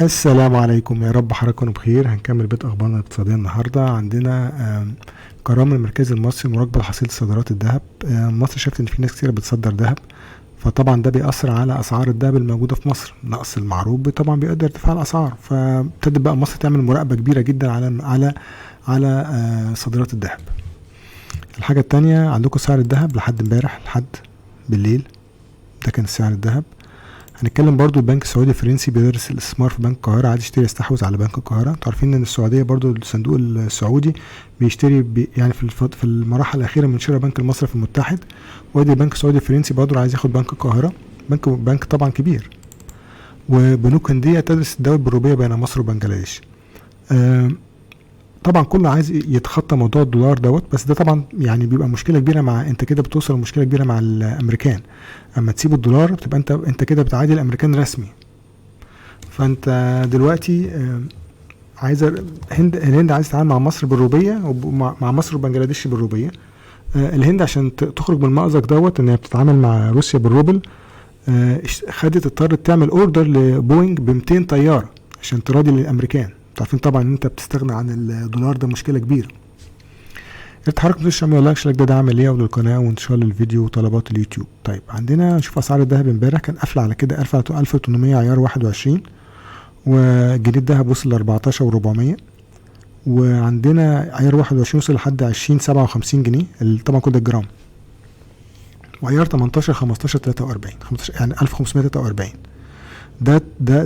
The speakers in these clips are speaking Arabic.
السلام عليكم، يا رب حضراتكم بخير. هنكمل بيت اخبارنا الاقتصاديه النهارده. عندنا قرار من المركز المصري مراقبه لحصيله صادرات الذهب. مصر شافت ان في ناس كتير بتصدر ذهب، فطبعا ده بيأثر على اسعار الذهب الموجوده في مصر. نقص المعروض طبعا بيقدر ارتفاع الاسعار، فابتدت بقى مصر تعمل مراقبه كبيره جدا على صادرات الذهب. الحاجه التانية، عندكم سعر الذهب لحد امبارح لحد بالليل، ده كان سعر الذهب. هنتكلم برضو البنك السعودي الفرنسي بيدرس الاستثمار في بنك القاهرة، عايز يشتري يستحوذ على بنك القاهرة. انتوا عارفين ان السعودية برضو الصندوق السعودي بيشتري يعني في المراحل الأخيرة من شراء بنك المصرف المتحد. وادي البنك السعودي الفرنسي برضو عايز ياخد بنك القاهرة، بنك طبعا كبير. وبنوك هندية تدرس الدول الروبية بين مصر وبنجلاديش. طبعا كله عايز يتخطى موضوع الدولار دوت، بس ده طبعا يعني بيبقى مشكله كبيره، مع انت كده بتوصل لمشكله كبيره مع الامريكان. اما تسيب الدولار بتبقى انت كده بتعادي الامريكان رسمي. فانت دلوقتي عايز الهند عايز تتعامل مع مصر بالروبيه، ومع مصر وبنجلاديش بالروبيه. الهند عشان تخرج من المأزق دوت ان هي بتتعامل مع روسيا بالروبل، اضطرت تعمل اوردر لبوينج ب 200 طياره عشان تراضي الامريكان. عارفين طبعا ان انت بتستغنى عن الدولار، ده مشكله كبيره. اتحرك مش عامل لايك ده دعم ليا وللقناه وانتشار للفيديو وطلبات اليوتيوب. طيب عندنا نشوف اسعار الذهب. امبارح كان قافله على كده 1800 عيار 21، وجنيه الذهب وصل ل 14 و400، وعندنا عيار 21 وصل لحد 20 57 جنيه طبعا كل ده الجرام، وعيار 18 15 43 يعني 1543.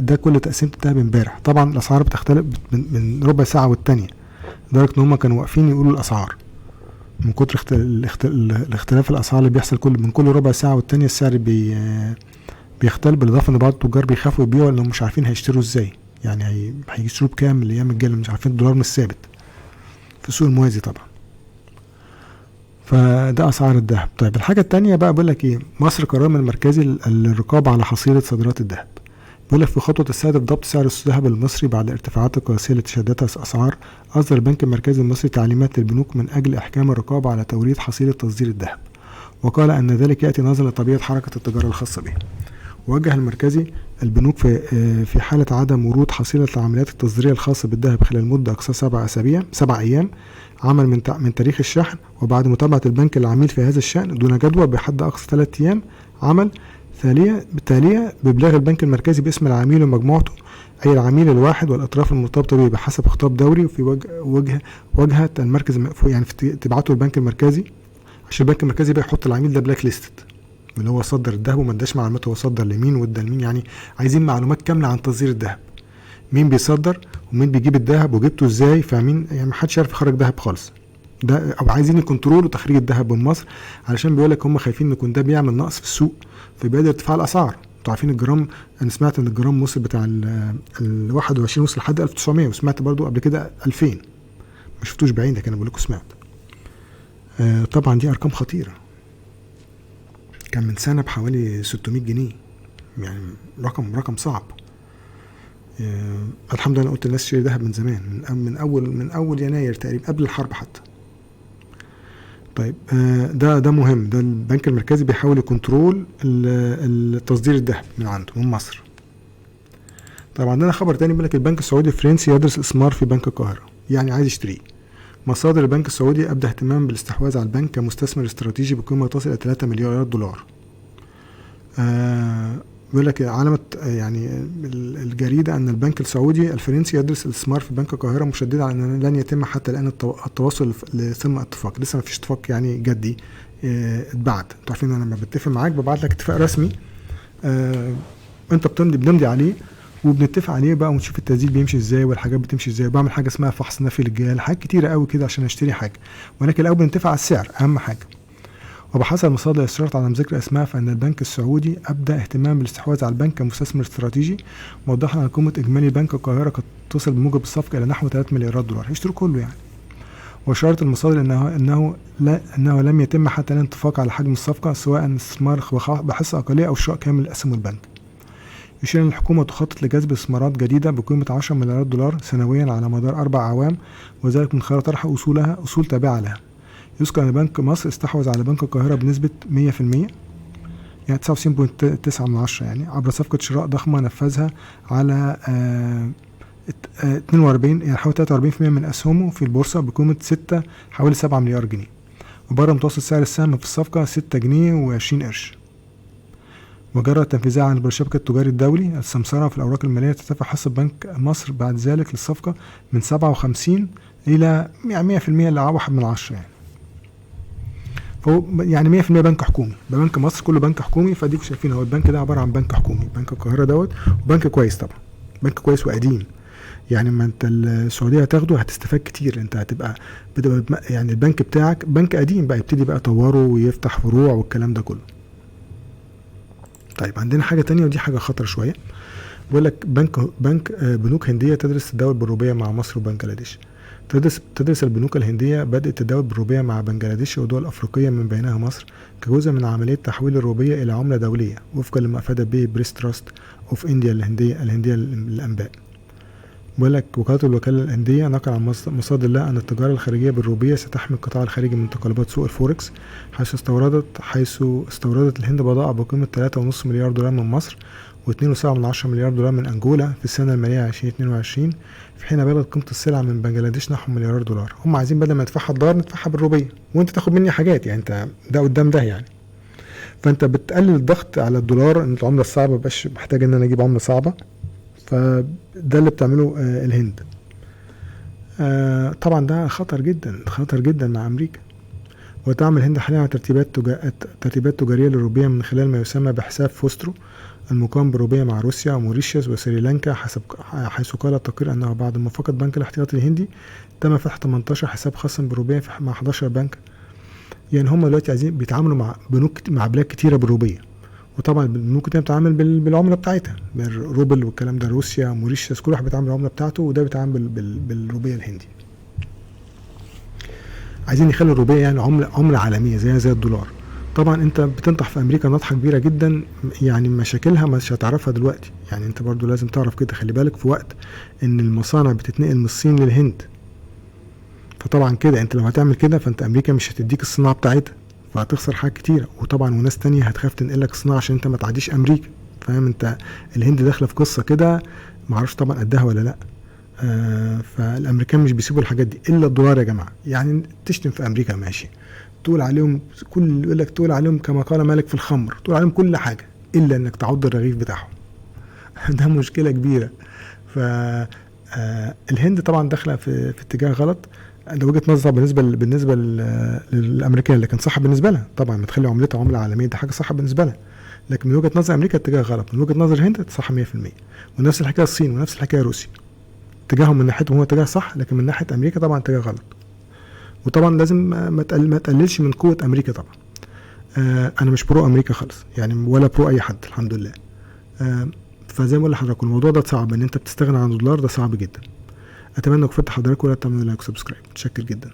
ده كل تقسيمة الذهب امبارح. طبعا الاسعار بتختلف من ربع ساعة والتانية، لدرجة ان هما كانوا واقفين يقولوا الاسعار من كتر الاختلاف الاسعار اللي بيحصل من كل ربع ساعة والتانية. السعر بيختلف، بالاضافة ان بعض التجار بيخافوا يبيعوا لانهم مش عارفين هيشتروا ازاي، يعني هيشتروا بكام الايام الجاية، مش عارفين. الدولار مش ثابت في السوق الموازي طبعا. فده اسعار الذهب. طيب الحاجة التانية بقى بقول لك ايه، مصر قرار من المركزي الرقابة على حصيلة صادرات الذهب. بيقول لك في خطوة السادة ضبط سعر الذهب المصري بعد ارتفاعات قياسية التي شهدتها الأسعار، أصدر البنك المركزي المصري تعليمات للبنوك من أجل إحكام الرقابة على توريد حصيلة تصدير الذهب، وقال أن ذلك يأتي نظرا لطبيعة حركة التجارة الخاصة به. ووجه المركزي البنوك في حالة عدم ورود حصيلة العمليات التصديرية الخاصة بالذهب خلال مدة أقصى 7 أيام عمل من تاريخ الشحن، وبعد متابعة البنك العميل في هذا الشأن دون جدوى بحد أقصى 3 أيام عمل بالتالية بإبلاغ البنك المركزي باسم العميل ومجموعته، أي العميل الواحد والأطراف المرتبطة به بحسب خطاب دوري، وفي وجهة المركز يعني تبعته البنك المركزي، عشان البنك المركزي بقى يحط العميل ده بلاك ليستد، اللي هو صدر الذهب وما اداش معلومات هو صدر لمين وادى لمين. يعني عايزين معلومات كاملة عن تصدير الذهب، مين بيصدر ومين بيجيب الذهب وجبته ازاي، فاهمين؟ يعني محدش يعرف يخرج ذهب خالص. ده او عايزين يكنترولوا تخريج الذهب من مصر، علشان بيقول لك هم خايفين ان يكون ده بيعمل نقص في السوق فبيقدر ارتفاع الاسعار. انتوا عارفين الجرام، انا سمعت ان الجرام وصل بتاع ال 21 وصل لحد 1900، وسمعت برضو قبل كده 2000. ما شفتوش بعيد، لكن انا بقول لكم سمعت. طبعا دي ارقام خطيره، كان من سنه بحوالي 600 جنيه، يعني رقم صعب. الحمد لله قلت الناس تشتري ذهب من زمان، من اول يناير تقريبا، قبل الحرب حتى. طيب ده مهم. ده البنك المركزي بيحاول يكنترول التصدير الذهب من عنده من مصر. طبعا عندنا خبر تاني بيقول لك البنك السعودي الفرنسي يدرس الاستثمار في بنك القاهرة، يعني عايز يشتريه. مصادر البنك السعودي ابدى اهتمام بالاستحواذ على البنك كمستثمر استراتيجي بقيمة تصل الى 3 مليار دولار. بيقول لك علامة يعني الجريدة أن البنك السعودي الفرنسي يدرس الاستثمار في بنك القاهرة، مشددا على أن لن يتم حتى الآن التواصل لسلم اتفاق. لسه ما فيش اتفاق يعني جدي اتبعت. انتوا عارفين أنا لما بتفق معاك ببعت لك اتفاق رسمي، أنت بنمضي عليه وبنتفق عليه بقى، ونشوف التسجيل بيمشي ازاي والحاجات بتمشي ازاي. بعمل حاجة اسمها فحص نفي للجهال، حاجات كتيرة قوي كده عشان اشتري حاجة، ولكن الأول بنتفق على السعر أهم حاجة. وبحسب مصادر إصرارت على ذكر أسماء، فإن البنك السعودي أبدأ اهتمام بالاستحواذ على البنك كمستثمر استراتيجي، موضحا أن قيمة إجمالي بنك القاهرة قد تصل بموجب الصفقة إلى نحو 3 مليارات دولار، هيشتروا كله يعني. وأشارت المصادر أنه لم يتم حتى الآن اتفاق على حجم الصفقة، سواء استثمار بحصة أقلية أو شراء كامل أسهم البنك. يشير أن الحكومة تخطط لجذب استثمارات جديدة بقيمة 10 مليارات دولار سنويا على مدار 4 أعوام، وذلك من خلال طرح أصول تابعة لها. يذكر أن بنك مصر استحوذ على بنك القاهرة بنسبة 100%، يعني 99.9 يعني عبر صفقة شراء ضخمة نفذها على 42 يعني حوالي 43% من أسهمه في البورصة بقيمة حوالي 7 مليار جنيه. وبره متوسط سعر السهم في الصفقة 6 جنيه و20 قرش. وجرى تنفيذها عن الشبكة التجاري الدولي السمسرة في الأوراق المالية. ترتفع حصة بنك مصر بعد ذلك للصفقة من 57 إلى 100% إلى 1/10 يعني. فهو يعني 100% بنك حكومي. بنك مصر كله بنك حكومي. فاديكوا شايفين هو البنك ده عبارة عن بنك حكومي. بنك القاهرة دوت وبنك كويس طبعا. بنك كويس وقديم. يعني ما انت السعودية هتاخده هتستفاد كتير. انت بتبقى يعني البنك بتاعك بنك قديم بقى يبتدي بقى يطوره ويفتح فروع والكلام ده كله. طيب عندنا حاجة تانية ودي حاجة خطر شوية. بيقول لك بنوك هندية تدرس التداول بالروبية مع مصر وبنجلاديش. تدرس البنوك الهندية بدء التداول بالروبية مع بنجلاديش ودول أفريقية من بينها مصر كجزء من عملية تحويل الروبية إلى عملة دولية وفقا لما أفاد به بريس تراست أوف إنديا الهندية للأنباء. بيقول لك الوكالة الهندية نقل عن مصادر لها أن التجارة الخارجية بالروبية ستحمي القطاع الخارجي من تقلبات سوق الفوركس حيث استوردت الهند بضائع بقيمة 3.5 مليار دولار من مصر و2.7 مليار دولار من أنجولا في السنة المالية 2022 في حين بلغت قيمة السلع من بنجلاديش نحو مليار دولار. هم عايزين بدل ما ندفعها الدولار ندفعها بالروبية وانت تاخد مني حاجات يعني انت ده قدام ده يعني. فانت بتقلل الضغط على الدولار ان العملة الصعبة مبقاش محتاج ان انا اجيب عملة صعبة. فده اللي بتعمله الهند. طبعا ده خطر جدا مع امريكا. وتعمل الهند حاليا على ترتيبات تجارية للروبية من خلال ما يسمى بحساب فوسترو المقام بالروبية مع روسيا وموريشيوس وسريلانكا حيث قال التقرير أنه بعد موافقة بنك الاحتياطي الهندي تم فتح 18 حساب خاص بالروبية مع 11 بنك. يعني هم دلوقتي عايزين بيتعاملوا مع بلاد كتيرة بالروبية. وطبعا البنوك دي بتتعامل بالعملة بتاعتها بالروبل والكلام ده. روسيا موريشيوس كل واحد بيتعامل بالعملة بتاعته وده بيتعامل بالروبية الهندي. عايزين يخلوا الروبية يعني عملة عالمية زي الدولار. طبعا انت بتنطح في امريكا نطحة كبيرة جدا يعني مشاكلها مش هتعرفها دلوقتي. يعني انت برضو لازم تعرف كده خلي بالك في وقت ان المصانع بتتنقل من الصين للهند. فطبعا كده انت لو هتعمل كده فانت امريكا مش هتديك الصناعة بتاعتها فهتخسر حاجات كتيرة. وطبعا وناس تانية هتخاف تنقلك الصناعة عشان انت ما تعديش امريكا. فاهم انت الهند داخلة في قصة كده معرفش طبعا قدها ولا لا. فالامريكان مش بيسيبوا الحاجات دي الا الدولار يا جماعة. يعني تشتم في امريكا ماشي تقول عليهم يقول لك تقول عليهم كما قال مالك في الخمر تقول عليهم كل حاجة الا انك تعض الرغيف بتاعهم. ده مشكلة كبيرة. فالهند طبعا داخلة في اتجاه غلط. ده وجهة نظر بالنسبة للامريكان لكن صح بالنسبة لها. طبعا ما تخلي عملتها عملة عالمية دي حاجة صح بالنسبة لها. لكن من وجهة نظر امريكا اتجاه غلط. من وجهة نظر الهند صح 100%. ونفس الحكاية الصين ونفس الحكاية روسيا. اتجاههم من ناحيتهم هو اتجاه صح لكن من ناحية امريكا طبعا اتجاه غلط. وطبعا لازم ما تقللش من قوة امريكا طبعا. انا مش برو امريكا خالص يعني ولا برو اي حد الحمد لله. فزي ما بقول لحضراتكم الموضوع ده صعب ان انت بتستغنى عن الدولار ده صعب جدا. اتمنى انكم فتحوا حضراتكم ولا تعملوا لايك وسبسكرايب. متشكر جدا.